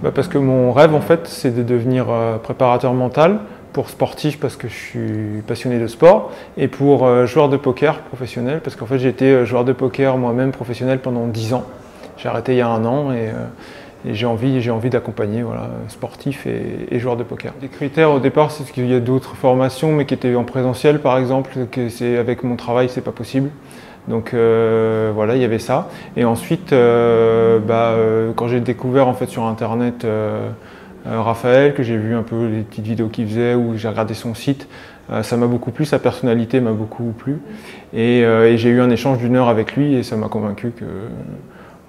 Parce que mon rêve, en fait, c'est de devenir préparateur mental pour sportif parce que je suis passionné de sport et pour joueur de poker professionnel parce qu'en fait j'ai été joueur de poker moi-même professionnel pendant 10 ans. J'ai arrêté il y a 1 an et j'ai envie d'accompagner voilà, sportifs et joueurs de poker. Les critères au départ, c'est qu'il y a d'autres formations mais qui étaient en présentiel par exemple, que avec mon travail c'est pas possible. Donc voilà, il y avait ça. Et ensuite, quand j'ai découvert en fait sur internet Raphaël, que j'ai vu un peu les petites vidéos qu'il faisait ou j'ai regardé son site, ça m'a beaucoup plu, sa personnalité m'a beaucoup plu. Et j'ai eu un échange d'1 heure avec lui et ça m'a convaincu que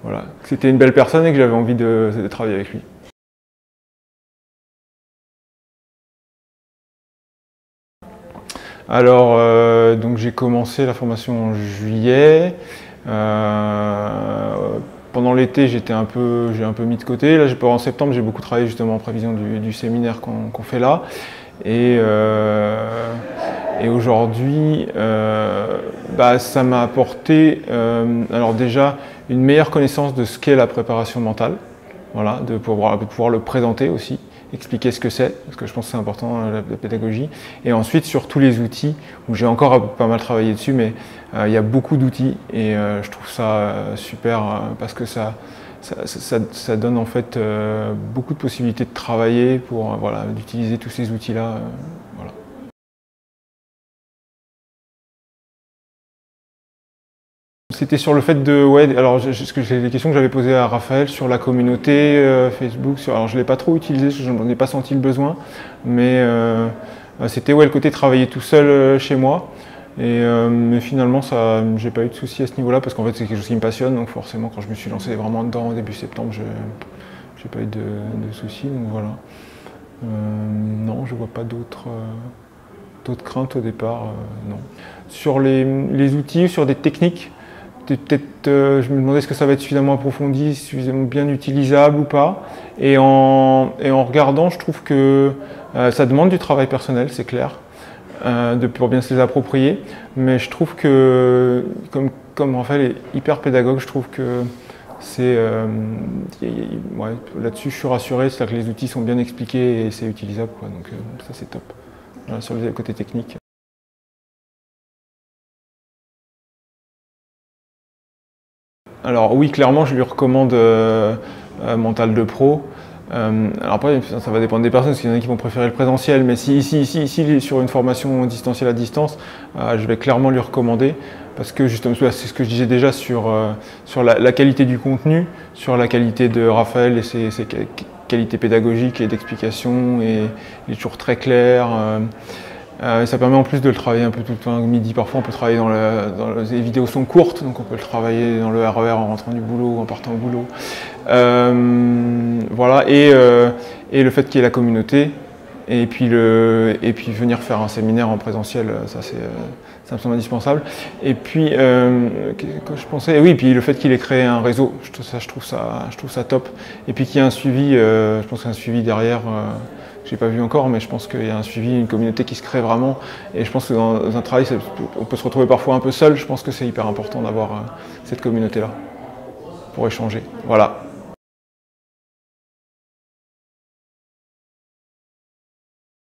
voilà, c'était une belle personne et que j'avais envie de travailler avec lui. Alors, donc j'ai commencé la formation en juillet. Pendant l'été, j'ai un peu mis de côté. Là, en septembre, j'ai beaucoup travaillé justement en prévision du séminaire qu'on fait là. Et aujourd'hui, ça m'a apporté, alors déjà, une meilleure connaissance de ce qu'est la préparation mentale. Voilà, de pouvoir le présenter aussi, expliquer ce que c'est, parce que je pense que c'est important la pédagogie. Et ensuite sur tous les outils, où j'ai encore pas mal travaillé dessus, mais il y a beaucoup d'outils et je trouve ça super parce que ça donne en fait beaucoup de possibilités de travailler pour voilà, d'utiliser tous ces outils-là. Voilà. C'était sur le fait de, ouais, alors c'est des questions que j'avais posées à Raphaël sur la communauté Facebook. Alors je ne l'ai pas trop utilisé, je n'en ai pas senti le besoin, mais c'était ouais, le côté travailler tout seul chez moi. Mais finalement, j'ai pas eu de soucis à ce niveau-là parce qu'en fait c'est quelque chose qui me passionne. Donc forcément, quand je me suis lancé vraiment dedans au début septembre, j'ai pas eu de soucis. Donc voilà. Non, je vois pas d'autres craintes au départ. Non. Sur les outils, sur des techniques. Peut-être, je me demandais est-ce que ça va être suffisamment approfondi, suffisamment bien utilisable ou pas. Et en regardant, je trouve que ça demande du travail personnel, c'est clair, pour bien se les approprier. Mais je trouve que, comme Raphaël est hyper pédagogue, je trouve que c'est ouais, là-dessus je suis rassuré, c'est-à-dire que les outils sont bien expliqués et c'est utilisable, quoi. Donc ça c'est top. Voilà, sur le côté technique. Alors oui, clairement, je lui recommande Mental de Pro. Alors après, ça va dépendre des personnes, parce qu'il y en a qui vont préférer le présentiel, mais s'il est sur une formation distancielle à distance, je vais clairement lui recommander, parce que justement, c'est ce que je disais déjà sur la qualité du contenu, sur la qualité de Raphaël et ses qualités pédagogiques et d'explication, et il est toujours très clair. Ça permet en plus de le travailler un peu tout le temps. Midi, parfois, on peut travailler les vidéos sont courtes, donc on peut le travailler dans le RER en rentrant du boulot, en partant au boulot. Voilà, et le fait qu'il y ait la communauté, et puis venir faire un séminaire en présentiel, ça me semble indispensable. Et puis, quand je pensais, oui, puis le fait qu'il ait créé un réseau, je trouve ça top. Et puis qu'il y ait un suivi, je pense qu'il y a un suivi derrière. Je n'ai pas vu encore, mais je pense qu'il y a un suivi, une communauté qui se crée vraiment. Et je pense que dans un travail, on peut se retrouver parfois un peu seul. Je pense que c'est hyper important d'avoir cette communauté-là pour échanger. Voilà.